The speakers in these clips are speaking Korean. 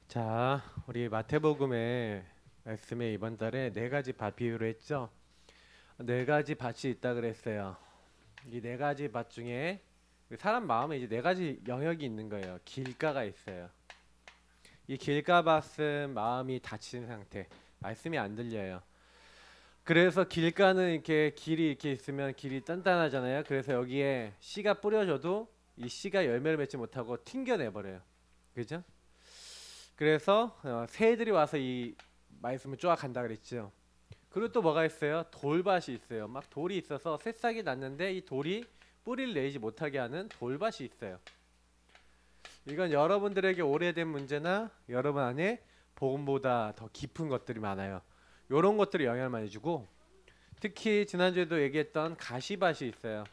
자, 우리 마태복음의 말씀에 이번 달에 네 가지 밭 비유를 했죠. 네 가지 밭이 있다 그랬어요. 이 네 가지 밭 중에 사람 마음에 이제 네 가지 영역이 있는 거예요. 길가가 있어요. 이 길가 밭은 마음이 닫힌 상태. 말씀이 안 들려요. 그래서 길가는 이렇게 길이 이렇게 있으면 길이 단단하잖아요. 그래서 여기에 씨가 뿌려져도 이 씨가 열매를 맺지 못하고 튕겨내 버려요. 그죠? 그래서 새들이 와서 이 말씀을 쪼아간다 그랬죠. 그리고 또 뭐가 있어요? 돌밭이 있어요. 막 돌이 있어서 새싹이 났는데 이 돌이 뿌리를 내지 못하게 하는 돌밭이 있어요. 이건 여러분들에게 오래된 문제나 여러분 안에 복음보다 더 깊은 것들이 많아요. 이런 것들이 영향을 많이 주고, 특히 지난주에도 얘기했던 가시밭이 있어요.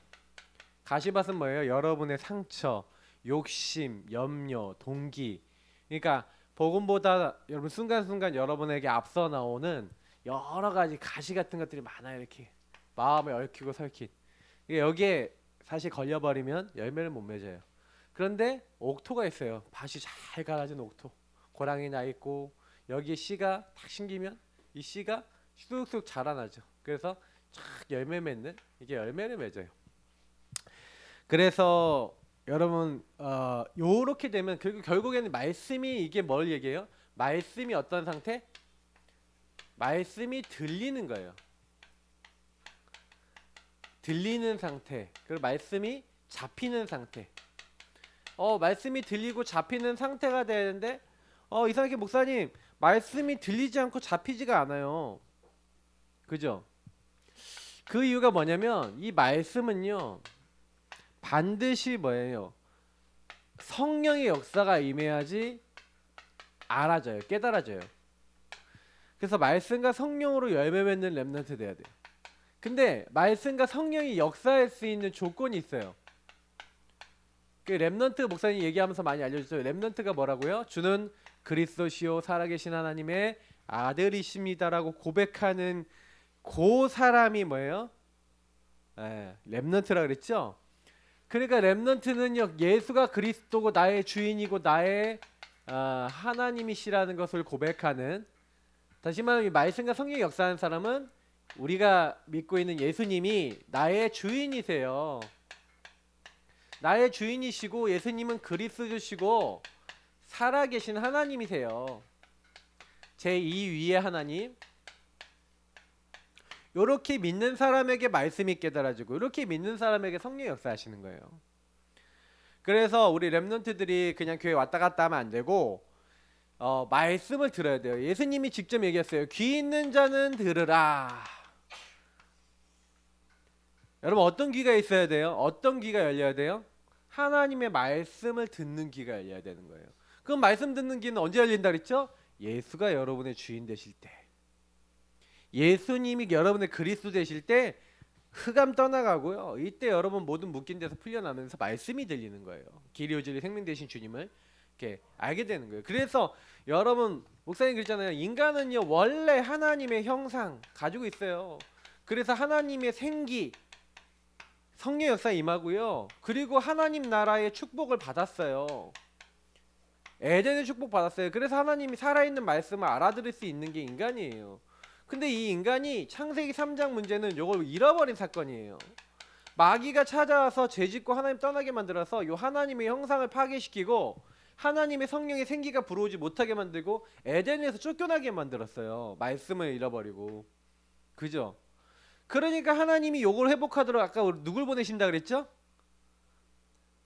가시밭은 뭐예요? 여러분의 상처, 욕심, 염려, 동기. 그러니까 복음보다 여러분 순간순간 여러분에게 앞서 나오는 여러 가지 가시 같은 것들이 많아요. 이렇게 마음에 얽히고 설킨. 이게 여기에 사실 걸려버리면 열매를 못 맺어요. 그런데 옥토가 있어요. 밭이 잘 갈아진 옥토. 고랑이 나 있고 여기에 씨가 탁 심기면 이 씨가 쑥쑥 자라나죠. 그래서 쫙 열매 맺는, 이게 열매를 맺어요. 그래서 여러분 요렇게 되면 결국에는 말씀이, 이게 뭘 얘기해요? 말씀이 어떤 상태? 말씀이 들리는 거예요. 들리는 상태. 그리고 말씀이 잡히는 상태. 말씀이 들리고 잡히는 상태가 되는데 이상하게 목사님, 말씀이 들리지 않고 잡히지가 않아요. 그죠? 그 이유가 뭐냐면 이 말씀은요, 반드시 뭐예요? 성령의 역사가 임해야지 알아져요. 깨달아져요. 그래서 말씀과 성령으로 열매 맺는 렘넌트 돼야 돼요. 근데 말씀과 성령이 역사할 수 있는 조건이 있어요. 그 렘넌트 목사님 얘기하면서 많이 알려주죠. 렘넌트가 뭐라고요? 주는 그리스도시요 살아계신 하나님의 아들이십니다라고 고백하는 그 사람이 뭐예요? 렘넌트라 그랬죠. 그러니까 렘넌트는요, 예수가 그리스도고 나의 주인이고 나의 하나님이시라는 것을 고백하는, 다시 말하면 이 말씀과 성령의 역사하는 사람은 우리가 믿고 있는 예수님이 나의 주인이세요. 나의 주인이시고 예수님은 그리스도시고 살아계신 하나님이세요. 제2위의 하나님. 요렇게 믿는 사람에게 말씀이 깨달아지고 이렇게 믿는 사람에게 성령이 역사하시는 거예요. 그래서 우리 렘넌트들이 그냥 교회 왔다 갔다 하면 안 되고 말씀을 들어야 돼요. 예수님이 직접 얘기했어요. 귀 있는 자는 들으라. 여러분, 어떤 귀가 있어야 돼요? 어떤 귀가 열려야 돼요? 하나님의 말씀을 듣는 귀가 열려야 되는 거예요. 그럼 말씀 듣는 귀는 언제 열린다 그랬죠? 예수가 여러분의 주인 되실 때, 예수님이 여러분의 그리스도 되실 때 흑암 떠나가고요. 이때 여러분 모든 묶인 데서 풀려나면서 말씀이 들리는 거예요. 길이 오직이 생명 되신 주님을 이렇게 알게 되는 거예요. 그래서 여러분, 목사님 그랬잖아요. 인간은요 원래 하나님의 형상 가지고 있어요. 그래서 하나님의 생기, 성령 역사 임하고요. 그리고 하나님 나라의 축복을 받았어요. 에덴의 축복 받았어요. 그래서 하나님이 살아있는 말씀을 알아들을 수 있는 게 인간이에요. 근데 이 인간이 창세기 3장 문제는 이걸 잃어버린 사건이에요. 마귀가 찾아와서 죄짓고 하나님 떠나게 만들어서 요 하나님의 형상을 파괴시키고 하나님의 성령의 생기가 불어오지 못하게 만들고 에덴에서 쫓겨나게 만들었어요. 말씀을 잃어버리고. 그죠? 그러니까 하나님이 요걸 회복하도록 아까 누굴 보내신다 그랬죠?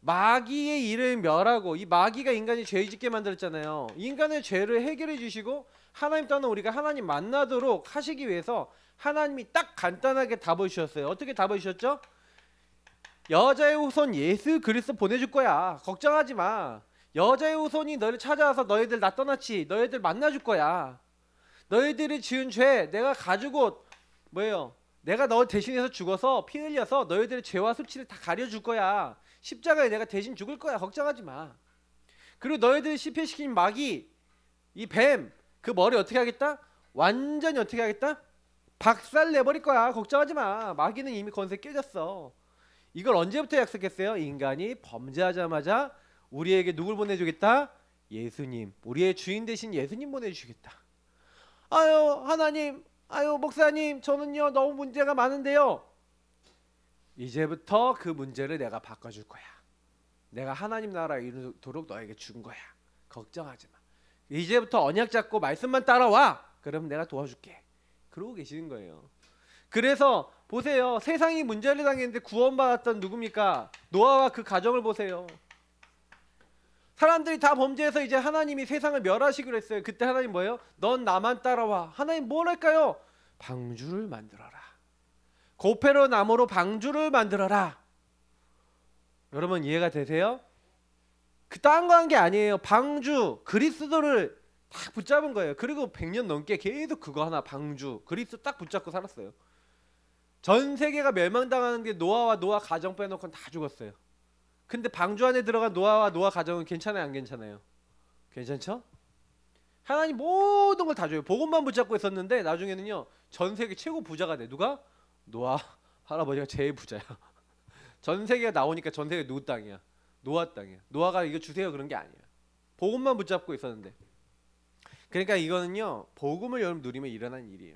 마귀의 일을 멸하고, 이 마귀가 인간이 죄 짓게 만들었잖아요. 인간의 죄를 해결해 주시고 하나님 떠나 우리가 하나님 만나도록 하시기 위해서 하나님이 딱 간단하게 답을 주셨어요. 어떻게 답을 주셨죠? 여자의 후손 예수 그리스도 보내줄 거야. 걱정하지 마. 여자의 후손이 너를 찾아와서 너희들 나 떠났지. 너희들 만나줄 거야. 너희들이 지은 죄 내가 가지고 뭐예요? 내가 너 대신해서 죽어서 피 흘려서 너희들의 죄와 수치를 다 가려줄 거야. 십자가에 내가 대신 죽을 거야. 걱정하지 마. 그리고 너희들이 실패시킨 마귀, 이 뱀, 그 머리 어떻게 하겠다? 완전히 어떻게 하겠다? 박살 내버릴 거야. 걱정하지 마. 마귀는 이미 건세 깨졌어. 이걸 언제부터 약속했어요? 인간이 범죄하자마자 우리에게 누굴 보내주겠다? 예수님, 우리의 주인 되신 예수님 보내주시겠다. 아유 하나님, 아유 목사님, 저는요 너무 문제가 많은데요. 이제부터 그 문제를 내가 바꿔줄 거야. 내가 하나님 나라에 이르도록 너에게 준 거야. 걱정하지 마. 이제부터 언약 잡고 말씀만 따라와. 그럼 내가 도와줄게. 그러고 계시는 거예요. 그래서 보세요. 세상이 문제를 당했는데 구원받았던 누굽니까? 노아와 그 가정을 보세요. 사람들이 다 범죄해서 이제 하나님이 세상을 멸하시기로 했어요. 그때 하나님 뭐예요? 넌 나만 따라와. 하나님 뭘 할까요? 방주를 만들어라. 고페로 나무로 방주를 만들어라. 여러분 이해가 되세요? 그딴 거 한 게 아니에요. 방주, 그리스도를 딱 붙잡은 거예요. 그리고 100년 넘게 계속 그거 하나, 방주, 그리스도 딱 붙잡고 살았어요. 전 세계가 멸망당하는 게 노아와 노아 가정 빼놓고는 다 죽었어요. 근데 방주 안에 들어간 노아와 노아 가정은 괜찮아요, 안 괜찮아요? 괜찮죠? 하나님 모든 걸 다 줘요. 복음만 붙잡고 있었는데 나중에는요 전 세계 최고 부자가 돼. 누가? 노아 할아버지가 제일 부자야. 전 세계가 나오니까 전 세계 누구 땅이야? 노아 땅이야. 노아가 이거 주세요 그런 게 아니야. 복음만 붙잡고 있었는데. 그러니까 이거는요 복음을 여러분 누리면 일어난 일이에요.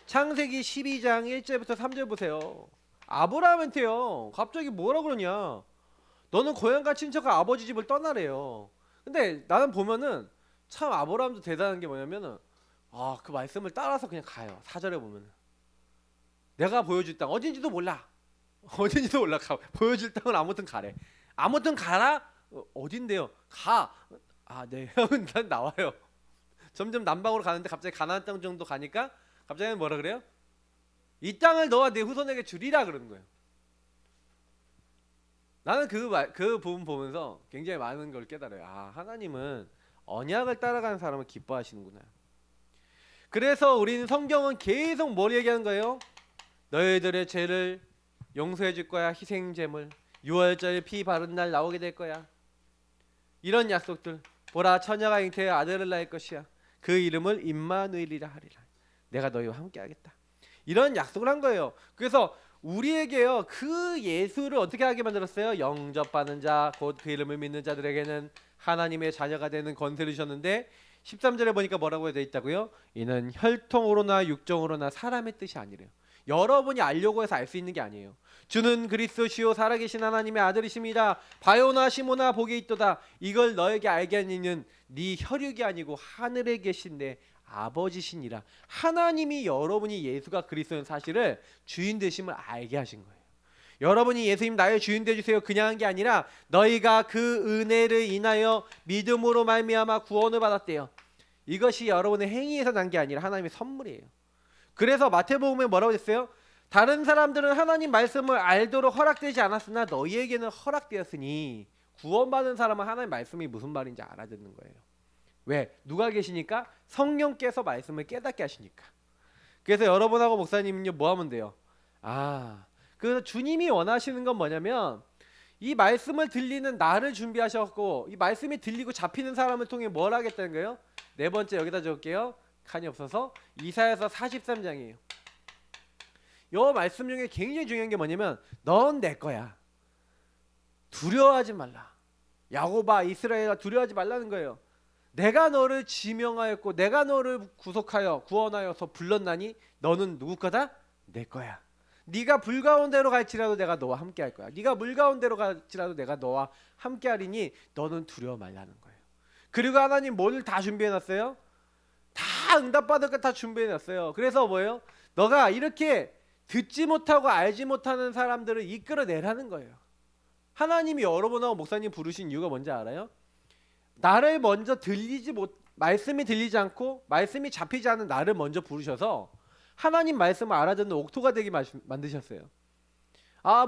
창세기 12장 1절부터 3절 보세요. 아브라함한테요 갑자기 뭐라 그러냐, 너는 고향과 친척과 아버지 집을 떠나래요. 근데 나는 보면은 참 아브라함도 대단한 게 뭐냐면은 그 말씀을 따라서 그냥 가요. 4절에 보면은 내가 보여줄 땅 어딘지도 몰라. 어딘지도 몰라. 보여줄 땅은 아무튼 가래. 아무튼 가라? 어딘데요? 가. 네. 형은 난 나와요. 점점 남방으로 가는데 갑자기 가나안 땅 정도 가니까 갑자기 뭐라 그래요? 이 땅을 너와 내 후손에게 주리라 그러는 거예요. 나는 그 부분 보면서 굉장히 많은 걸 깨달아요. 하나님은 언약을 따라가는 사람을 기뻐하시는구나. 그래서 우리는 성경은 계속 뭘 얘기하는 거예요? 너희들의 죄를 용서해 줄 거야. 희생제물, 유월절 피 바른 날 나오게 될 거야. 이런 약속들. 보라 처녀가 잉태해 아들을 낳을 것이야. 그 이름을 임마누엘이라 하리라. 내가 너희와 함께 하겠다. 이런 약속을 한 거예요. 그래서 우리에게요 그 예수를 어떻게 하게 만들었어요? 영접받는 자 곧 그 이름을 믿는 자들에게는 하나님의 자녀가 되는 권세를 주셨는데 13절에 보니까 뭐라고 되어 있다고요? 이는 혈통으로나 육정으로나 사람의 뜻이 아니래요. 여러분이 알려고 해서 알 수 있는 게 아니에요. 주는 그리스도시요 살아계신 하나님의 아들이십니다. 바요나 시모나 복이 있도다. 이걸 너에게 알게 하는 네 혈육이 아니고 하늘에 계신 내 아버지시니라. 하나님이 여러분이 예수가 그리스도인 사실을 주인 되심을 알게 하신 거예요. 여러분이 예수님 나의 주인 되주세요 그냥 한 게 아니라 너희가 그 은혜를 인하여 믿음으로 말미암아 구원을 받았대요. 이것이 여러분의 행위에서 난 게 아니라 하나님의 선물이에요. 그래서 마태복음에 뭐라고 했어요? 다른 사람들은 하나님 말씀을 알도록 허락되지 않았으나 너희에게는 허락되었으니. 구원받은 사람은 하나님 말씀이 무슨 말인지 알아듣는 거예요. 왜? 누가 계시니까? 성령께서 말씀을 깨닫게 하시니까. 그래서 여러분하고 목사님은요 뭐 하면 돼요? 그래서 주님이 원하시는 건 뭐냐면 이 말씀을 들리는 나를 준비하셨고 이 말씀이 들리고 잡히는 사람을 통해 뭘 하겠다는 거예요? 네 번째 여기다 적을게요. 칸이 없어서 이사야서 43장이에요. 이 말씀 중에 굉장히 중요한 게 뭐냐면 넌 내 거야. 두려워하지 말라. 야곱아 이스라엘아 두려워하지 말라는 거예요. 내가 너를 지명하였고 내가 너를 구속하여 구원하여서 불렀나니 너는 누구 거다? 내 거야. 네가 불 가운데로 갈지라도 내가 너와 함께 할 거야. 네가 물 가운데로 갈지라도 내가 너와 함께 하리니 너는 두려워 말라는 거예요. 그리고 하나님 뭐를 다 준비해 놨어요? 다 응답받을 거 다 준비해 놨어요. 그래서 뭐예요? 너가 이렇게 듣지 못하고 알지 못하는 사람들을 이끌어내라는 거예요. 하나님이 여러분하고 목사님 부르신 이유가 뭔지 알아요? 나를 먼저 말씀이 들리지 않고 말씀이 잡히지 않은 나를 먼저 부르셔서 하나님 말씀을 알아듣는 옥토가 되게 만드셨어요.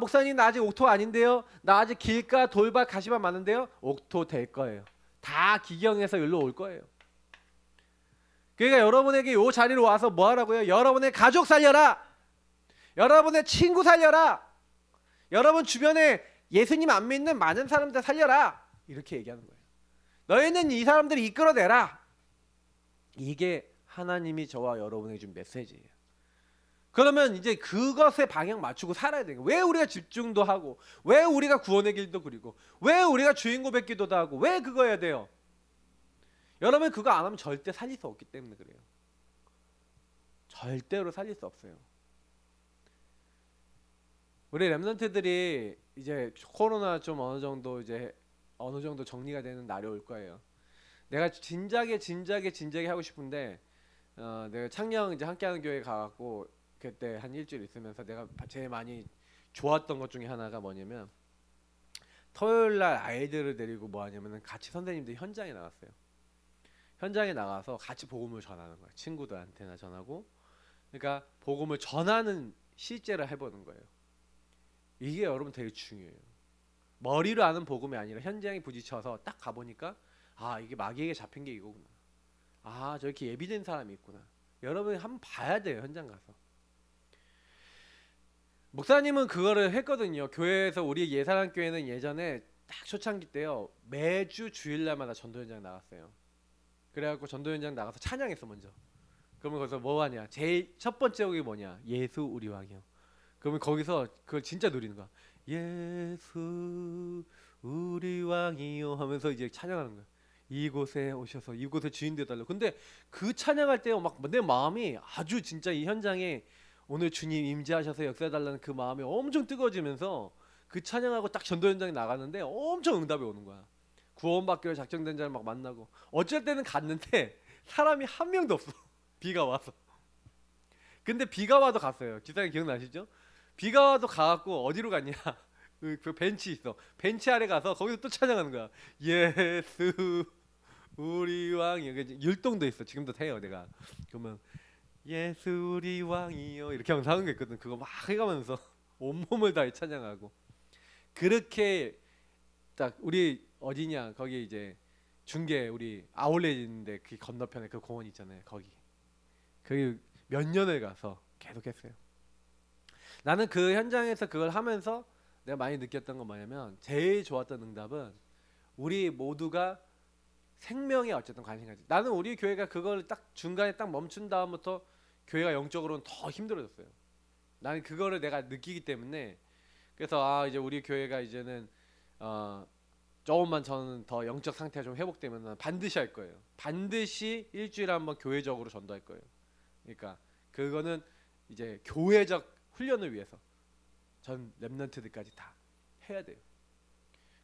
목사님 나 아직 옥토 아닌데요? 나 아직 길가 돌발 가시만 많은데요? 옥토 될 거예요. 다 기경해서 여기로 올 거예요. 그러니까 여러분에게 이 자리로 와서 뭐 하라고요? 여러분의 가족 살려라. 여러분의 친구 살려라. 여러분 주변에 예수님 안 믿는 많은 사람들 살려라. 이렇게 얘기하는 거예요. 너희는 이 사람들을 이끌어내라. 이게 하나님이 저와 여러분에게 준 메시지예요. 그러면 이제 그것에 방향 맞추고 살아야 돼요. 왜 우리가 집중도 하고 왜 우리가 구원의 길도 그리고 왜 우리가 주인 고백 기도도 하고 왜 그거 해야 돼요? 여러분 그거 안 하면 절대 살릴 수 없기 때문에 그래요. 절대로 살릴 수 없어요. 우리 랩런트들이 이제 코로나 좀 어느 정도 정리가 되는 날이 올 거예요. 내가 진작에 하고 싶은데 내가 창녕 이제 함께하는 교회 가갖고 그때 한 일주일 있으면서 내가 제일 많이 좋았던 것 중에 하나가 뭐냐면 토요일 날 아이들을 데리고 뭐 하냐면은 같이 선생님들 현장에 나갔어요. 현장에 나가서 같이 복음을 전하는 거야. 친구들한테나 전하고, 그러니까 복음을 전하는 실제로 해보는 거예요. 이게 여러분 되게 중요해요. 머리로 아는 복음이 아니라 현장에 부딪혀서 딱 가보니까 아 이게 마귀에게 잡힌 게 이거구나. 아 저렇게 예비된 사람이 있구나. 여러분이 한번 봐야 돼요. 현장 가서. 목사님은 그거를 했거든요. 교회에서 우리 예사랑 교회는 예전에 딱 초창기 때요. 매주 주일날마다 전도 현장 나갔어요. 그래갖고 전도 현장 나가서 찬양했어 먼저. 그러면 거기서 뭐 하냐? 제일 첫 번째 곡이 뭐냐? 예수 우리 왕이요. 그러면 거기서 그걸 진짜 누리는 거야. 예수 우리 왕이요 하면서 이제 찬양하는 거야. 이곳에 오셔서 이곳에 주인 되달라고. 근데 그 찬양할 때 막 내 마음이 아주 진짜 이 현장에 오늘 주님 임재하셔서 역사해달라는 그 마음이 엄청 뜨거워지면서 그 찬양하고 딱 전도 현장에 나갔는데 엄청 응답이 오는 거야. 구원받기로 작정된 자를 막 만나고 어쩔 때는 갔는데 사람이 한 명도 없어. 비가 와서. 근데 비가 와도 갔어요. 기사님 기억나시죠? 비가 와도 가갖고 어디로 갔냐? 그 벤치 있어. 벤치 아래 가서 거기서 또 찬양하는 거야. 예수 우리 왕이요. 율동도 있어. 지금도 해요 내가. 그러면 예수 우리 왕이요 이렇게 하면서 하는 게 있거든. 그거 막 해가면서 온몸을 다해 찬양하고. 그렇게 딱 우리 어디냐 거기 이제 중계 우리 아울렛 있는데 그 건너편에 그 공원 있잖아요. 거기 몇 년을 가서 계속했어요. 나는 그 현장에서 그걸 하면서 내가 많이 느꼈던 건 뭐냐면 제일 좋았던 응답은 우리 모두가 생명에 어쨌든 관심 가지. 나는 우리 교회가 그걸 딱 중간에 딱 멈춘 다음부터 교회가 영적으로는 더 힘들어졌어요. 나는 그거를 내가 느끼기 때문에 그래서 아 이제 우리 교회가 이제는 조금만 저는 더 영적 상태가 좀 회복되면 반드시 할 거예요. 반드시 일주일에 한번 교회적으로 전도할 거예요. 그러니까 그거는 이제 교회적 훈련을 위해서 전 랩런트들까지 다 해야 돼요.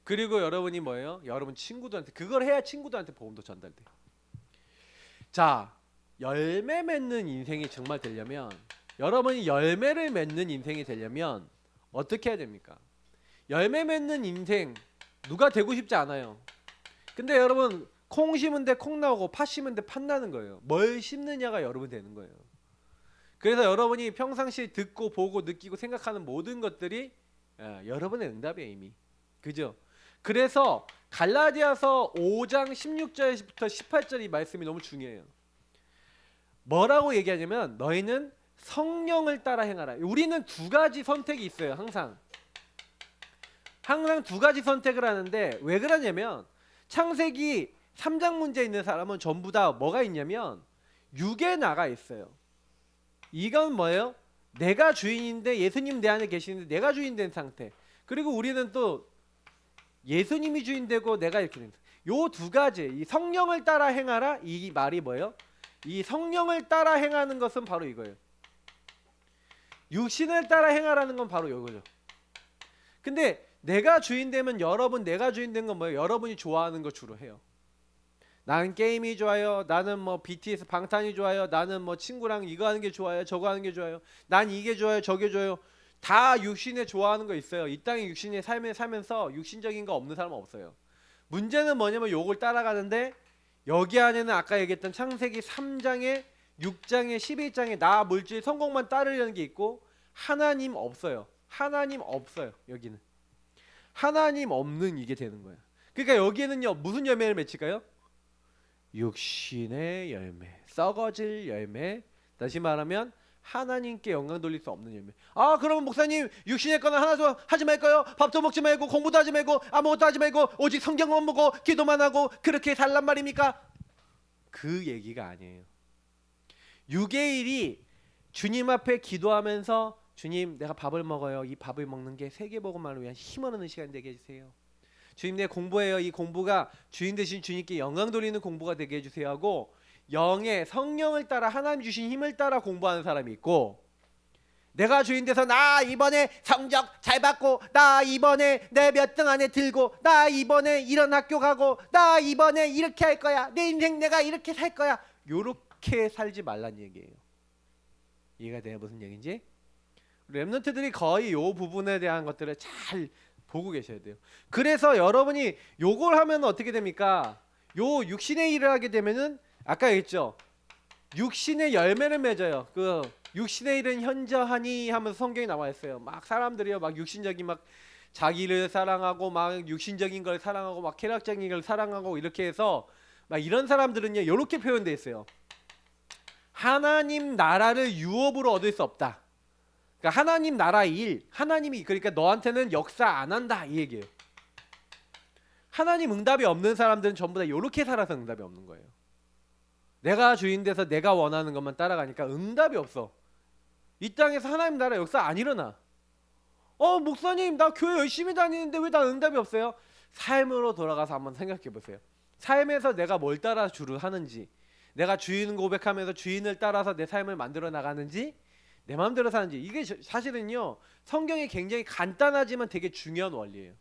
그리고 여러분이 뭐예요? 여러분 친구들한테 그걸 해야 친구들한테 복음도 전달돼요. 자, 열매 맺는 인생이 정말 되려면 여러분이 열매를 맺는 인생이 되려면 어떻게 해야 됩니까? 열매 맺는 인생 누가 되고 싶지 않아요. 근데 여러분 콩 심은데 콩 나오고 팥 심은데 팥 나는 거예요. 뭘 심느냐가 여러분 되는 거예요. 그래서 여러분이 평상시에 듣고 보고 느끼고 생각하는 모든 것들이 여러분의 응답이에요 이미. 그죠? 그래서 갈라디아서 5장 16절부터 18절 이 말씀이 너무 중요해요. 뭐라고 얘기하냐면 너희는 성령을 따라 행하라. 우리는 두 가지 선택이 있어요. 항상 두 가지 선택을 하는데 왜 그러냐면 창세기 3장 문제 있는 사람은 전부 다 뭐가 있냐면 육에 나가 있어요. 이건 뭐예요? 내가 주인인데 예수님 내 안에 계시는데 내가 주인 된 상태. 그리고 우리는 또 예수님이 주인 되고 내가 이렇게 된 상태. 요 두 가지 이 성령을 따라 행하라 이 말이 뭐예요? 이 성령을 따라 행하는 것은 바로 이거예요. 육신을 따라 행하라는 건 바로 이거죠. 근데 내가 주인 되면 내가 주인 된 건 뭐예요? 여러분이 좋아하는 거 주로 해요. 나는 게임이 좋아요. 나는 뭐 BTS 방탄이 좋아요. 나는 뭐 친구랑 이거 하는 게 좋아요. 저거 하는 게 좋아요. 난 이게 좋아요. 저게 좋아요. 다 육신에 좋아하는 거 있어요. 이 땅에 육신의 삶을 살면서 육신적인 거 없는 사람은 없어요. 문제는 뭐냐면 요걸 따라가는데 여기 안에는 아까 얘기했던 창세기 3장에 6장에 11장에 나 물질 성공만 따르려는 게 있고 하나님 없어요. 하나님 없어요. 여기는 하나님 없는 이게 되는 거예요. 그러니까 여기에는요 무슨 열매를 맺힐까요? 육신의 열매, 썩어질 열매. 다시 말하면 하나님께 영광 돌릴 수 없는 열매. 아 그러면 목사님 육신의 거는 하나도 하지 말까요? 밥도 먹지 말고 공부도 하지 말고 아무것도 하지 말고 오직 성경만 보고 기도만 하고 그렇게 살란 말입니까? 그 얘기가 아니에요. 6의 일이 주님 앞에 기도하면서 주님 내가 밥을 먹어요. 이 밥을 먹는 게 세계복음만을 위한 힘을 얻는 시간 되게 해주세요. 주님 내 공부해요. 이 공부가 주인 되신 주님께 영광 돌리는 공부가 되게 해주세요 하고, 영의 성령을 따라 하나님 주신 힘을 따라 공부하는 사람이 있고, 내가 주인 돼서 나 이번에 성적 잘 받고, 나 이번에 내 몇 등 안에 들고, 나 이번에 이런 학교 가고, 나 이번에 이렇게 할 거야, 내 인생 내가 이렇게 살 거야, 요렇게 살지 말란 얘기예요. 이해가 돼요? 무슨 얘기인지? 랩런트들이 거의 요 부분에 대한 것들을 잘 보고 계셔야 돼요. 그래서 여러분이 요걸 하면 어떻게 됩니까? 요 육신의 일을 하게 되면은 아까 얘기했죠. 육신의 열매를 맺어요. 그 육신의 일은 현저하니 하면서 성경에 나와 있어요. 막 사람들이요, 막 육신적인 막 자기를 사랑하고 막 육신적인 걸 사랑하고 막 쾌락적인 걸 사랑하고 이렇게 해서 막 이런 사람들은요, 이렇게 표현되어 있어요. 하나님 나라를 유업으로 얻을 수 없다. 그러니까 하나님 나라의 일, 하나님이 그러니까 너한테는 역사 안 한다 이 얘기예요. 하나님 응답이 없는 사람들은 전부 다 이렇게 살아서 응답이 없는 거예요. 내가 주인 돼서 내가 원하는 것만 따라가니까 응답이 없어. 이 땅에서 하나님 나라 역사 안 일어나. 목사님 나 교회 열심히 다니는데 왜 나 응답이 없어요? 삶으로 돌아가서 한번 생각해 보세요. 삶에서 내가 뭘 따라 주를 하는지, 내가 주인 고백하면서 주인을 따라서 내 삶을 만들어 나가는지, 내 마음대로 사는지, 이게 사실은요 성경이 굉장히 간단하지만 되게 중요한 원리예요.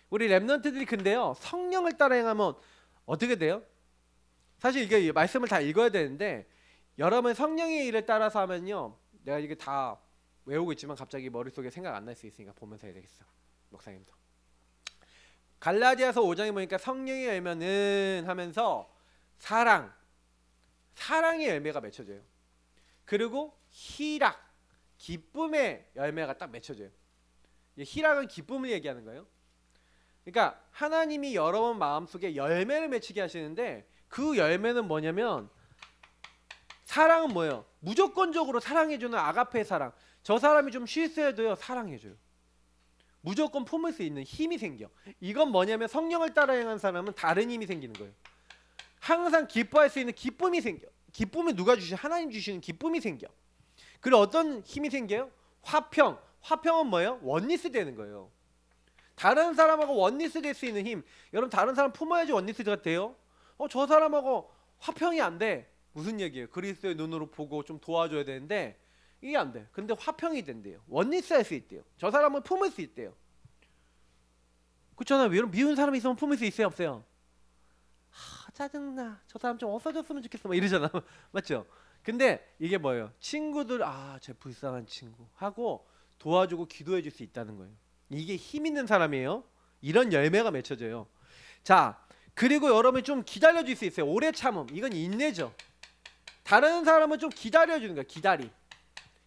우리 랩런트들이 근데요 성령을 따라 행하면 어떻게 돼요? 사실 이게 말씀을 다 읽어야 되는데, 여러분 성령의 일을 따라서 하면요, 내가 이게 다 외우고 있지만 갑자기 머릿속에 생각 안 날 수 있으니까 보면서 해야 되겠어. 목사님도 갈라디아서 5장에 보니까 성령의 열매는 하면서 사랑의 열매가 맺혀져요. 그리고 희락, 기쁨의 열매가 딱 맺혀져요. 희락은 기쁨을 얘기하는 거예요. 그러니까 하나님이 여러분 마음속에 열매를 맺히게 하시는데, 그 열매는 뭐냐면, 사랑은 뭐예요? 무조건적으로 사랑해주는 아가페 사랑. 저 사람이 좀 실수해도요 사랑해줘요. 무조건 품을 수 있는 힘이 생겨. 이건 뭐냐면 성령을 따라 행한 사람은 다른 힘이 생기는 거예요. 항상 기뻐할 수 있는 기쁨이 생겨. 기쁨이 누가 주시? 하나님 주시는 기쁨이 생겨. 그리고 어떤 힘이 생겨요? 화평은 뭐예요? 원리스 되는 거예요. 다른 사람하고 원리스 될 수 있는 힘. 여러분 다른 사람 품어야지 원리스가 돼요. 저 사람하고 화평이 안 돼. 무슨 얘기예요? 그리스도의 눈으로 보고 좀 도와줘야 되는데 이게 안 돼. 근데 화평이 된대요. 원리스 할 수 있대요. 저 사람을 품을 수 있대요. 그렇잖아요. 여러분 미운 사람이 있으면 품을 수 있어요? 없어요? 짜증나. 저 사람 좀 없어졌으면 좋겠어. 막 이러잖아. 맞죠? 근데 이게 뭐예요? 친구들, 쟤 불쌍한 친구 하고 도와주고 기도해 줄 수 있다는 거예요. 이게 힘 있는 사람이에요. 이런 열매가 맺혀져요. 자, 그리고 여러분이 좀 기다려 줄 수 있어요. 오래 참음. 이건 인내죠. 다른 사람은 좀 기다려 주는 거야. 기다림.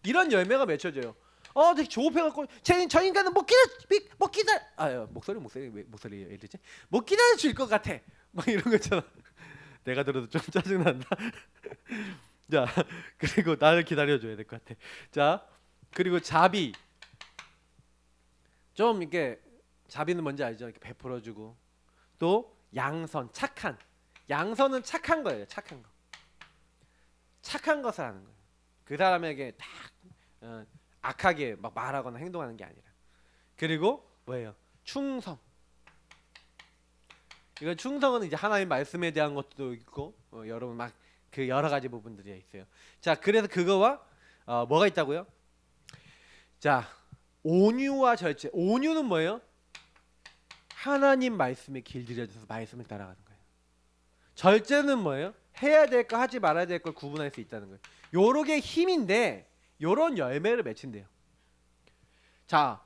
이런 열매가 맺혀져요. 되게 조급해갖고 저 인간은 못 기다려. 목소리 왜 이러지? 못 기다려 줄 것 같아. 막 이런 거 있잖아. 내가 들어도 좀 짜증난다. 자, 그리고 나를 기다려줘야 될 것 같아. 자, 그리고 자비. 좀 이렇게 자비는 뭔지 알죠? 이렇게 베풀어주고. 또 양선, 착한. 양선은 착한 거예요. 착한 거. 착한 것을 하는 거예요. 그 사람에게 딱 악하게 막 말하거나 행동하는 게 아니라. 그리고 뭐예요? 충성. 이건 충성은 이제 하나님 말씀에 대한 것도 있고, 여러분 막 그 여러 가지 부분들이 있어요. 자, 그래서 그거와 뭐가 있다고요? 자, 온유와 절제. 온유는 뭐예요? 하나님 말씀에 길들여져서 말씀을 따라가는 거예요. 절제는 뭐예요? 해야 될 거 하지 말아야 될 걸 구분할 수 있다는 거예요. 요렇게 힘인데 요런 열매를 맺힌대요. 자,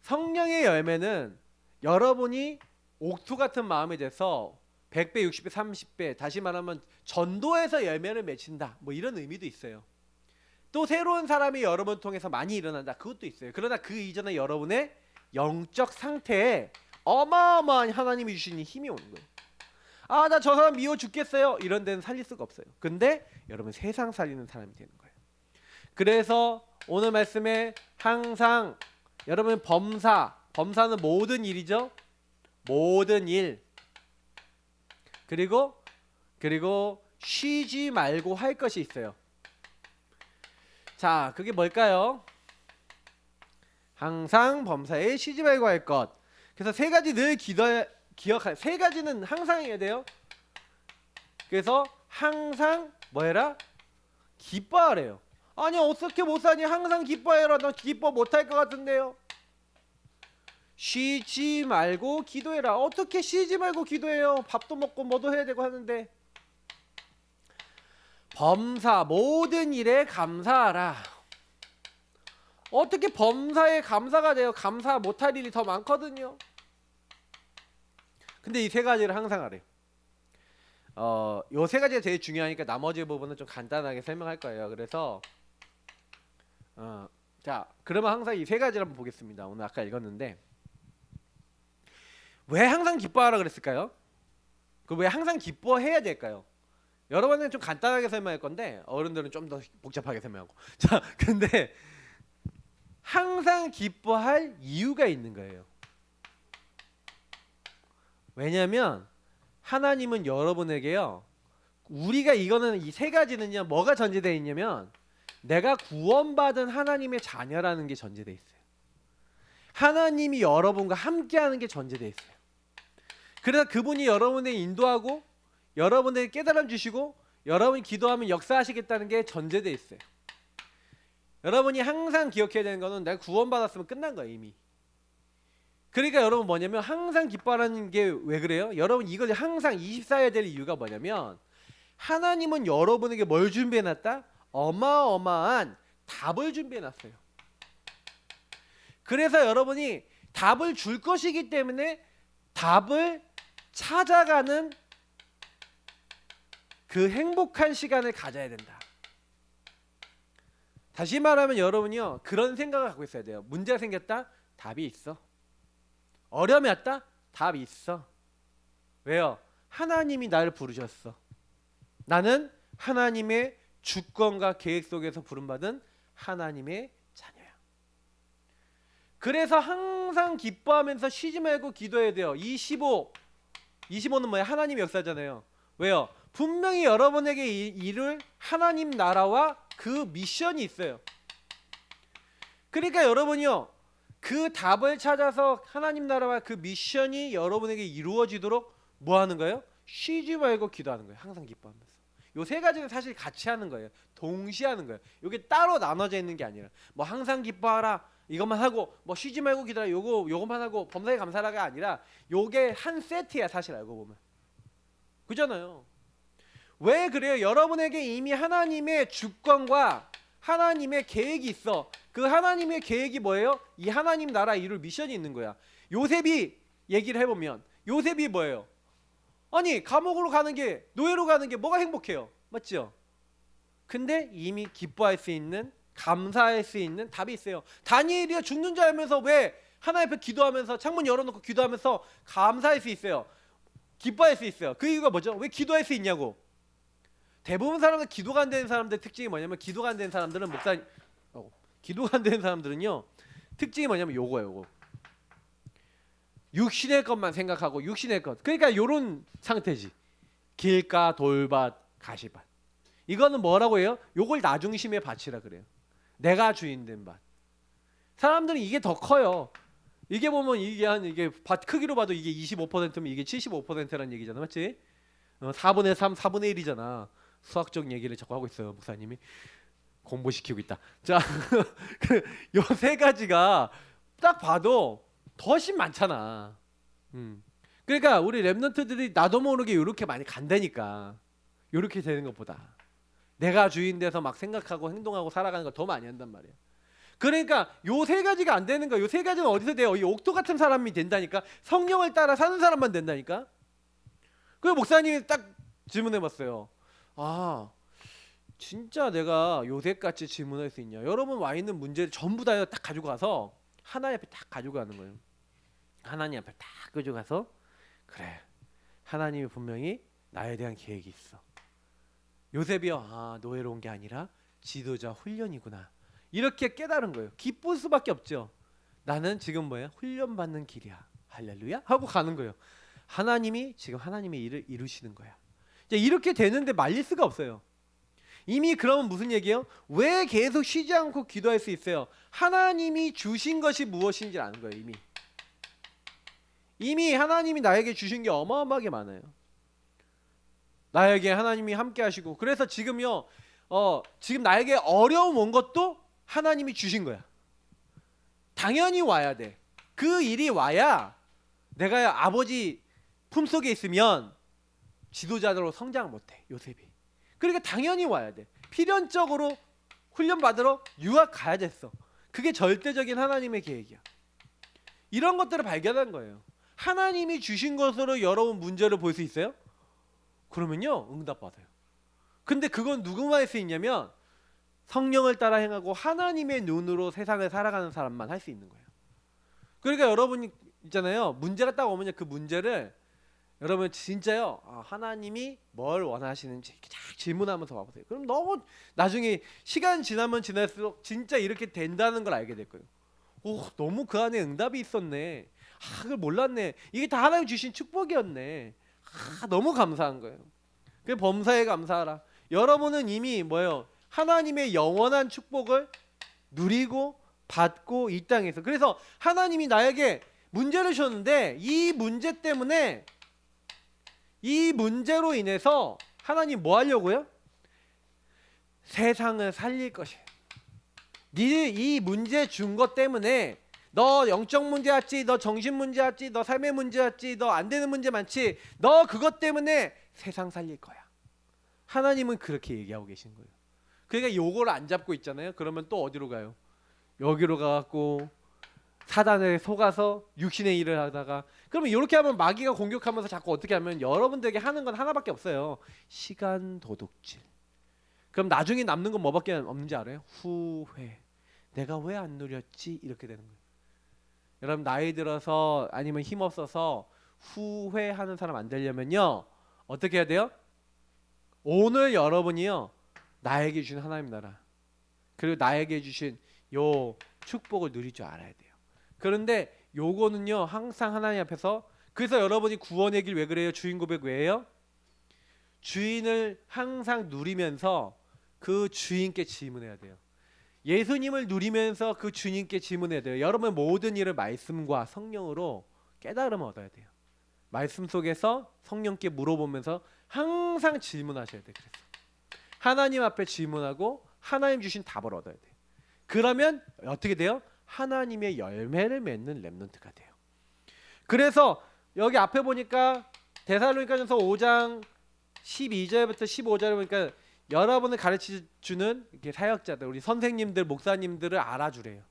성령의 열매는 여러분이 옥토 같은 마음이 돼서 100배, 60배, 30배, 다시 말하면 전도에서 열매를 맺힌다. 뭐 이런 의미도 있어요. 또 새로운 사람이 여러분 통해서 많이 일어난다. 그것도 있어요. 그러나 그 이전에 여러분의 영적 상태에 어마어마한 하나님이 주시는 힘이 오는 거예요. 나 저 사람 미워 죽겠어요. 이런 데는 살릴 수가 없어요. 근데 여러분 세상 살리는 사람이 되는 거예요. 그래서 오늘 말씀에 항상 여러분 범사는 모든 일이죠. 모든 일. 그리고 쉬지 말고 할 것이 있어요. 자, 그게 뭘까요? 항상 범사에 쉬지 말고 할 것. 그래서 세 가지 늘 기억할, 세 가지는 항상 해야 돼요. 그래서 항상 뭐 해라? 기뻐하래요. 아니 어떻게 못 사니? 항상 기뻐해라. 너 기뻐 못할 것 같은데요. 쉬지 말고 기도해라. 어떻게 쉬지 말고 기도해요? 밥도 먹고 뭐도 해야 되고 하는데. 범사 모든 일에 감사하라. 어떻게 범사에 감사가 돼요? 감사 못할 일이 더 많거든요. 근데 이 세 가지를 항상 하래요. 요 세 가지가 제일 중요하니까 나머지 부분은 좀 간단하게 설명할 거예요. 그래서 자, 그러면 항상 이 세 가지를 한번 보겠습니다. 오늘 아까 읽었는데 왜 항상 기뻐하라 그랬을까요? 그 왜 항상 기뻐해야 될까요? 여러분은 좀 간단하게 설명할 건데 어른들은 좀 더 복잡하게 설명하고. 자, 근데 항상 기뻐할 이유가 있는 거예요. 왜냐하면 하나님은 여러분에게요, 우리가 이거는 이 세 가지는요 뭐가 전제되어 있냐면 내가 구원받은 하나님의 자녀라는 게 전제되어 있어요. 하나님이 여러분과 함께하는 게 전제되어 있어요. 그래서 그분이 여러분을 인도하고 여러분에게 깨달음 주시고 여러분이 기도하면 역사하시겠다는 게 전제되어 있어요. 여러분이 항상 기억해야 되는 거는 내가 구원받았으면 끝난 거예요 이미. 그러니까 여러분 뭐냐면 항상 기뻐하라는 게 왜 그래요? 여러분 이걸 항상 24해야 될 이유가 뭐냐면 하나님은 여러분에게 뭘 준비해놨다? 어마어마한 답을 준비해놨어요. 그래서 여러분이 답을 줄 것이기 때문에 답을 찾아가는 그 행복한 시간을 가져야 된다. 다시 말하면 여러분이요 그런 생각을 갖고 있어야 돼요. 문제가 생겼다? 답이 있어. 어려움이 왔다? 답이 있어. 왜요? 하나님이 나를 부르셨어. 나는 하나님의 주권과 계획 속에서 부름받은 하나님의 자녀야. 그래서 항상 기뻐하면서 쉬지 말고 기도해야 돼요. 25는 뭐야? 하나님의 역사잖아요. 왜요? 분명히 여러분에게 이룰 하나님 나라와 그 미션이 있어요. 그러니까 여러분이요 그 답을 찾아서 하나님 나라와 그 미션이 여러분에게 이루어지도록 뭐 하는 거예요? 쉬지 말고 기도하는 거예요. 항상 기뻐하면서. 요 세 가지는 사실 같이 하는 거예요. 동시에 하는 거예요. 이게 따로 나눠져 있는 게 아니라 뭐 항상 기뻐하라 이것만 하고 뭐 쉬지 말고 기도하라 요것만 하고 범사에 감사하라가 아니라 요게 한 세트야 사실 알고 보면. 그잖아요. 왜 그래요? 여러분에게 이미 하나님의 주권과 하나님의 계획이 있어. 그 하나님의 계획이 뭐예요? 이 하나님 나라 이룰 미션이 있는 거야. 요셉이 얘기를 해보면 요셉이 뭐예요? 아니 감옥으로 가는 게 노예로 가는 게 뭐가 행복해요? 맞죠? 근데 이미 기뻐할 수 있는 감사할 수 있는 답이 있어요. 다니엘이요 죽는 줄 알면서 왜 하나님 앞에 기도하면서 창문 열어놓고 기도하면서 감사할 수 있어요. 기뻐할 수 있어요. 그 이유가 뭐죠? 왜 기도할 수 있냐고. 대부분 사람들 기도가 안 되는 사람들의 특징이 뭐냐면 기도가 안 되는 사람들은 기도가 안 되는 사람들은요 특징이 뭐냐면 요거예요. 요거. 육신의 것만 생각하고 육신의 것. 그러니까 요런 상태지. 길가 돌밭 가시밭. 이거는 뭐라고 해요? 요걸 나중심에 바치라 그래요. 내가 주인 된 밭. 사람들은 이게 더 커요. 이게 보면 이게 밭 크기로 봐도 이게 25%면 이게 75%라는 얘기잖아. 맞지? 4분의 3, 4분의 1이잖아. 수학적 얘기를 자꾸 하고 있어요. 목사님이. 공부시키고 있다. 자, 요 세 가지가 딱 봐도 훨씬 많잖아. 그러니까 우리 랩런트들이 나도 모르게 이렇게 많이 간다니까. 이렇게 되는 것보다 내가 주인 돼서 막 생각하고 행동하고 살아가는 거 더 많이 한단 말이야. 그러니까 요 세 가지가 안 되는 거야. 요 세 가지는 어디서 돼요? 이 옥토 같은 사람이 된다니까. 성령을 따라 사는 사람만 된다니까. 그래서 목사님이 딱 질문해봤어요. 아 진짜 내가 요셉같이 질문할 수 있냐? 여러분 와 있는 문제를 전부 다 딱 가지고 가서 하나님 앞에 딱 가지고 가는 거예요. 하나님 앞에 딱 가지고 가서 그래 하나님이 분명히 나에 대한 계획이 있어. 요셉이요 아 노예로 온 게 아니라 지도자 훈련이구나. 이렇게 깨달은 거예요. 기쁠 수밖에 없죠. 나는 지금 뭐야? 훈련받는 길이야. 할렐루야 하고 가는 거예요. 하나님이 지금 하나님의 일을 이루시는 거야. 이제 이렇게 되는데 말릴 수가 없어요. 이미 그러면 무슨 얘기예요? 왜 계속 쉬지 않고 기도할 수 있어요? 하나님이 주신 것이 무엇인지 아는 거예요. 이미 이미 하나님이 나에게 주신 게 어마어마하게 많아요. 나에게 하나님이 함께 하시고, 그래서 지금요, 지금 나에게 어려움 온 것도 하나님이 주신 거야. 당연히 와야 돼. 그 일이 와야 내가 아버지 품속에 있으면 지도자로 성장 못해, 요셉이. 그러니까 당연히 와야 돼. 필연적으로 훈련 받으러 유학 가야 됐어. 그게 절대적인 하나님의 계획이야. 이런 것들을 발견한 거예요. 하나님이 주신 것으로 여러분 문제를 볼 수 있어요? 그러면요, 응답받아요. 근데 그건 누구만 할 수 있냐면 성령을 따라 행하고 하나님의 눈으로 세상을 살아가는 사람만 할 수 있는 거예요. 그러니까 여러분이 있잖아요, 문제가 딱 오면 그 문제를 여러분 진짜요, 하나님이 뭘 원하시는지 이렇게 쫙 질문하면서 와보세요. 그럼 너무 나중에 시간 지나면 지날수록 진짜 이렇게 된다는 걸 알게 될 거예요. 오, 너무 그 안에 응답이 있었네. 그걸 몰랐네. 이게 다 하나님 주신 축복이었네. 너무 감사한 거예요. 그 범사에 감사하라. 여러분은 이미 뭐예요? 하나님의 영원한 축복을 누리고 받고 이 땅에서. 그래서 하나님이 나에게 문제를 주셨는데 이 문제 때문에, 이 문제로 인해서 하나님 뭐 하려고요? 세상을 살릴 것이에요. 이 문제 준 것 때문에 너 영적 문제 왔지, 너 정신 문제 왔지, 너 삶의 문제 왔지, 너 안 되는 문제 많지, 너 그것 때문에 세상 살릴 거야. 하나님은 그렇게 얘기하고 계신 거예요. 그러니까 요걸 안 잡고 있잖아요. 그러면 또 어디로 가요? 여기로 가갖고 사단에 속아서 육신의 일을 하다가, 그러면 이렇게 하면 마귀가 공격하면서 자꾸 어떻게 하면 여러분들에게 하는 건 하나밖에 없어요. 시간 도둑질. 그럼 나중에 남는 건 뭐밖에 없는지 알아요? 후회. 내가 왜 안 누렸지? 이렇게 되는 거예요. 여러분 나이 들어서 아니면 힘없어서 후회하는 사람 안 되려면요, 어떻게 해야 돼요? 오늘 여러분이요, 나에게 주신 하나님 나라, 그리고 나에게 주신 요 축복을 누릴 줄 알아야 돼요. 그런데 요거는요 항상 하나님 앞에서, 그래서 여러분이 구원의 길 왜 그래요? 주인 고백 왜요? 주인을 항상 누리면서 그 주인께 질문해야 돼요. 예수님을 누리면서 그 주님께 질문해야 돼요. 여러분 모든 일을 말씀과 성령으로 깨달음을 얻어야 돼요. 말씀 속에서 성령께 물어보면서 항상 질문하셔야 돼요. 그래서 하나님 앞에 질문하고 하나님 주신 답을 얻어야 돼요. 그러면 어떻게 돼요? 하나님의 열매를 맺는 렘넌트가 돼요. 그래서 여기 앞에 보니까 데살로니가전서 5장 12절부터 15절에 보니까 여러분을 가르쳐주는 사역자들, 우리 선생님들, 목사님들을 알아주래요.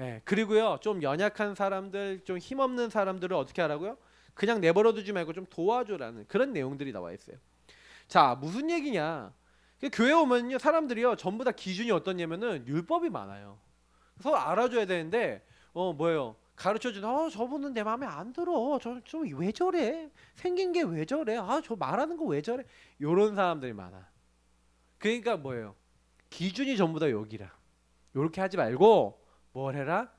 예, 그리고요 좀 연약한 사람들, 좀 힘없는 사람들을 어떻게 하라고요? 그냥 내버려두지 말고 좀 도와줘라는 그런 내용들이 나와 있어요. 자, 무슨 얘기냐? 교회 오면요 사람들이요 전부 다 기준이 어떠냐면은 율법이 많아요. 서로 알아줘야 되는데 뭐예요? 가르쳐주는 저분은 내 마음에 안 들어. 저 좀 왜 저래? 생긴 게 왜 저래? 저 말하는 거 왜 저래? 요런 사람들이 많아. 그러니까 뭐예요? 기준이 전부 다 여기라. 요렇게 하지 말고 뭘 해라?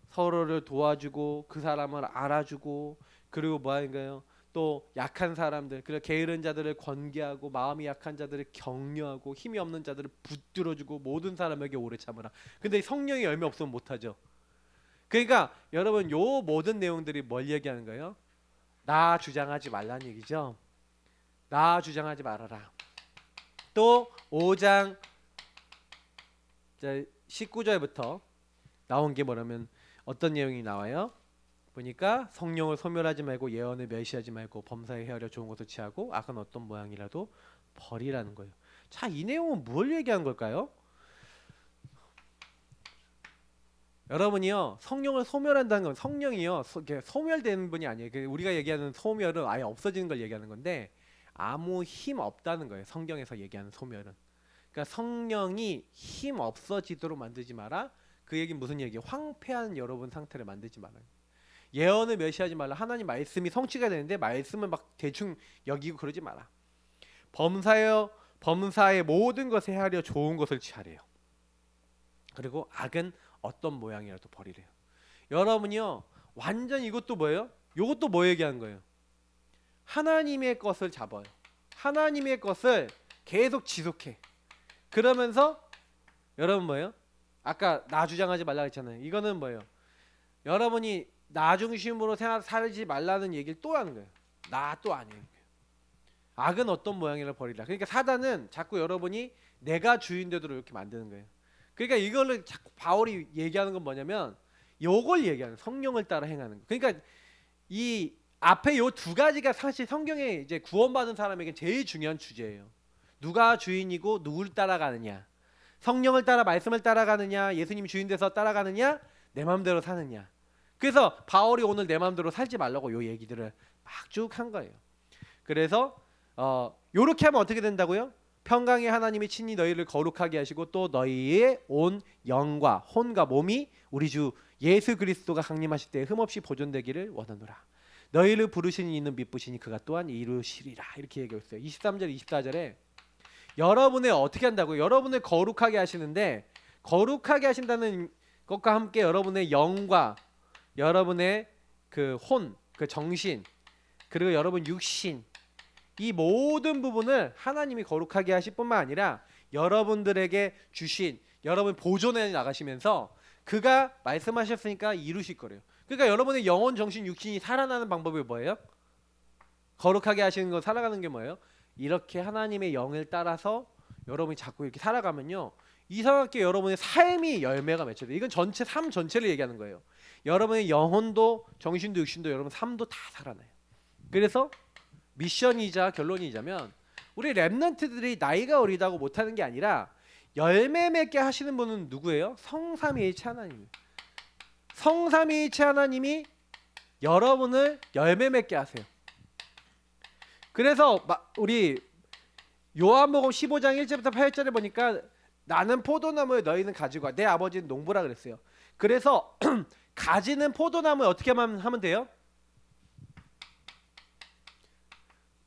서로를 도와주고 그 사람을 알아주고, 그리고 뭐 하는가요? 또 약한 사람들, 그리고 게으른 자들을 권계하고 마음이 약한 자들을 격려하고 힘이 없는 자들을 붙들어주고 모든 사람에게 오래 참으라. 근데 성령의 열매 없으면 못하죠. 그러니까 여러분 요 모든 내용들이 뭘 얘기하는 거예요? 나 주장하지 말라는 얘기죠. 나 주장하지 말아라. 또 5장 19절부터 나온 게 뭐냐면 어떤 내용이 나와요? 보니까 성령을 소멸하지 말고 예언을 멸시하지 말고 범사에 헤아려 좋은 것을 취하고 악은 어떤 모양이라도 버리라는 거예요. 자, 이 내용은 뭘 얘기한 걸까요? 여러분이요 성령을 소멸한다는 건, 성령이요 소멸되는 분이 아니에요. 우리가 얘기하는 소멸은 아예 없어지는 걸 얘기하는 건데 아무 힘 없다는 거예요. 성경에서 얘기하는 소멸은. 그러니까 성령이 힘 없어지도록 만들지 마라. 그 얘기는 무슨 얘기예요? 황폐한 여러분 상태를 만들지 마라. 예언을 멸시하지 말라. 하나님 말씀이 성취가 되는데 말씀을 막 대충 여기고 그러지 마라. 범사의 모든 것에 헤아려 좋은 것을 취하래요. 그리고 악은 어떤 모양이라도 버리래요. 여러분이요 완전 이것도 뭐예요? 이것도 뭐 얘기하는 거예요? 하나님의 것을 잡아요. 하나님의 것을 계속 지속해. 그러면서 여러분 뭐예요? 아까 나 주장하지 말라 했잖아요. 이거는 뭐예요? 여러분이 나 중심으로 살지 말라는 얘기를 또 하는 거예요. 나 또 아니에요. 악은 어떤 모양이라 버리라. 그러니까 사단은 자꾸 여러분이 내가 주인 되도록 이렇게 만드는 거예요. 그러니까 이거를 자꾸 바울이 얘기하는 건 뭐냐면 요걸 얘기하는 성령을 따라 행하는 거. 그러니까 이 앞에 요 두 가지가 사실 성경에 이제 구원받은 사람에게 제일 중요한 주제예요. 누가 주인이고 누굴 따라가느냐. 성령을 따라 말씀을 따라가느냐, 예수님 주인 돼서 따라가느냐, 내 마음대로 사느냐. 그래서 바울이 오늘 내 마음대로 살지 말라고 요 얘기들을 막 쭉 한 거예요. 그래서 요렇게 하면 어떻게 된다고요? 평강의 하나님이 친히 너희를 거룩하게 하시고 또 너희의 온 영과 혼과 몸이 우리 주 예수 그리스도가 강림하실 때 흠없이 보존되기를 원하노라. 너희를 부르신 이는 믿으시니 그가 또한 이루시리라. 이렇게 얘기했어요. 23절 24절에 여러분을 어떻게 한다고요? 여러분을 거룩하게 하시는데 거룩하게 하신다는 것과 함께 여러분의 영과 여러분의 그 혼, 그 정신, 그리고 여러분 육신, 이 모든 부분을 하나님이 거룩하게 하실 뿐만 아니라 여러분들에게 주신 여러분 보존해 나가시면서 그가 말씀하셨으니까 이루실 거래요. 그러니까 여러분의 영혼, 정신, 육신이 살아나는 방법이 뭐예요? 거룩하게 하시는 거 살아가는 게 뭐예요? 이렇게 하나님의 영을 따라서 여러분이 자꾸 이렇게 살아가면요, 이상하게 여러분의 삶이 열매가 맺혀요. 이건 전체 삶 전체를 얘기하는 거예요. 여러분의 영혼도 정신도 육신도 여러분 삶도 다 살아나요. 그래서 미션이자 결론이자면 우리 렘넌트들이 나이가 어리다고 못하는 게 아니라 열매 맺게 하시는 분은 누구예요? 성삼위일체 하나님. 성삼위일체 하나님이 여러분을 열매 맺게 하세요. 그래서 우리 요한복음 15장 1절부터 8절에 보니까 나는 포도나무에 너희는 가지고 와. 내 아버지는 농부라 그랬어요. 그래서 가지는 포도나무에 어떻게 하면 돼요?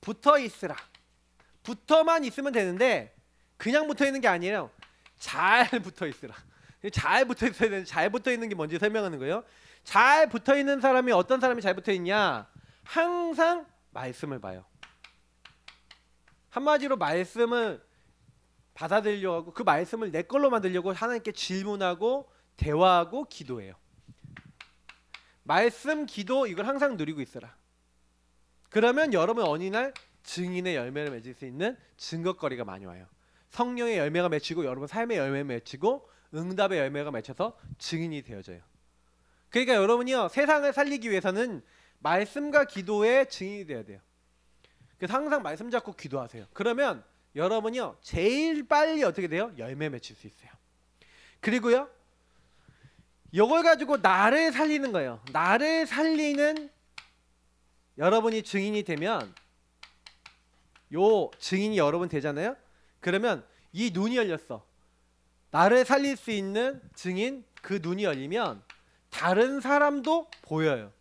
붙어 있으라. 붙어만 있으면 되는데 그냥 붙어 있는 게 아니에요. 잘 붙어 있으라. 잘 붙어 있어야 되는데 잘 붙어 있는 게 뭔지 설명하는 거예요. 잘 붙어 있는 사람이 어떤 사람이 잘 붙어 있냐? 항상 말씀을 봐요. 한마디로 말씀을 받아들이려고 하고 그 말씀을 내 걸로 만들려고 하나님께 질문하고 대화하고 기도해요. 말씀, 기도 이걸 항상 누리고 있어라. 그러면 여러분 어느 날 증인의 열매를 맺을 수 있는 증거거리가 많이 와요. 성령의 열매가 맺히고 여러분 삶의 열매 맺히고 응답의 열매가 맺혀서 증인이 되어져요. 그러니까 여러분이요, 세상을 살리기 위해서는 말씀과 기도의 증인이 돼야 돼요. 그래서 항상 말씀 잡고 기도하세요. 그러면 여러분이요 제일 빨리 어떻게 돼요? 열매 맺힐 수 있어요. 그리고요, 이걸 가지고 나를 살리는 거예요. 나를 살리는 여러분이 증인이 되면, 요 증인이 여러분 되잖아요. 그러면 이 눈이 열렸어. 나를 살릴 수 있는 증인, 그 눈이 열리면 다른 사람도 보여요.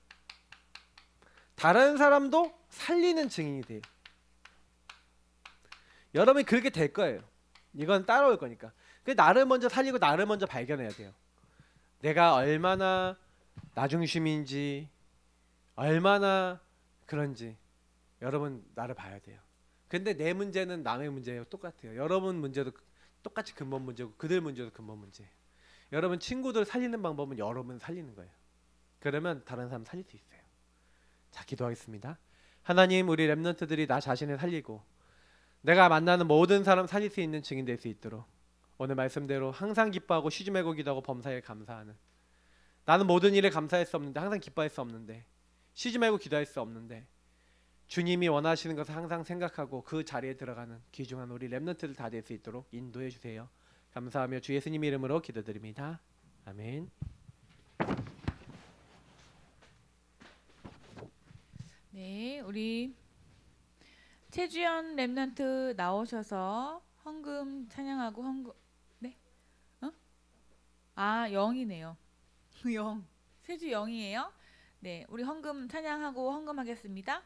다른 사람도 살리는 증인이 돼요. 여러분이 그렇게 될 거예요. 이건 따라올 거니까. 나를 먼저 살리고 나를 먼저 발견해야 돼요. 내가 얼마나 나 중심인지, 얼마나 그런지 여러분 나를 봐야 돼요. 근데 내 문제는 남의 문제예요. 똑같아요. 여러분 문제도 똑같이 근본 문제고 그들 문제도 근본 문제예요. 여러분 친구들 살리는 방법은 여러분 살리는 거예요. 그러면 다른 사람 살릴 수 있어요. 자, 기도하겠습니다. 하나님, 우리 렘넌트들이 나 자신을 살리고 내가 만나는 모든 사람 살릴 수 있는 증인 될 수 있도록 오늘 말씀대로 항상 기뻐하고 쉬지 말고 기도하고 범사에 감사하는, 나는 모든 일에 감사할 수 없는데, 항상 기뻐할 수 없는데, 쉬지 말고 기도할 수 없는데 주님이 원하시는 것을 항상 생각하고 그 자리에 들어가는 귀중한 우리 렘넌트들 다 될 수 있도록 인도해 주세요. 감사하며 주 예수님 이름으로 기도드립니다. 아멘. 네, 우리 최주연 랩런트 나오셔서 헌금 찬양하고 헌금, 네? 아, 영이네요. 영. 세주 영이에요. 네, 우리 헌금 찬양하고 헌금하겠습니다.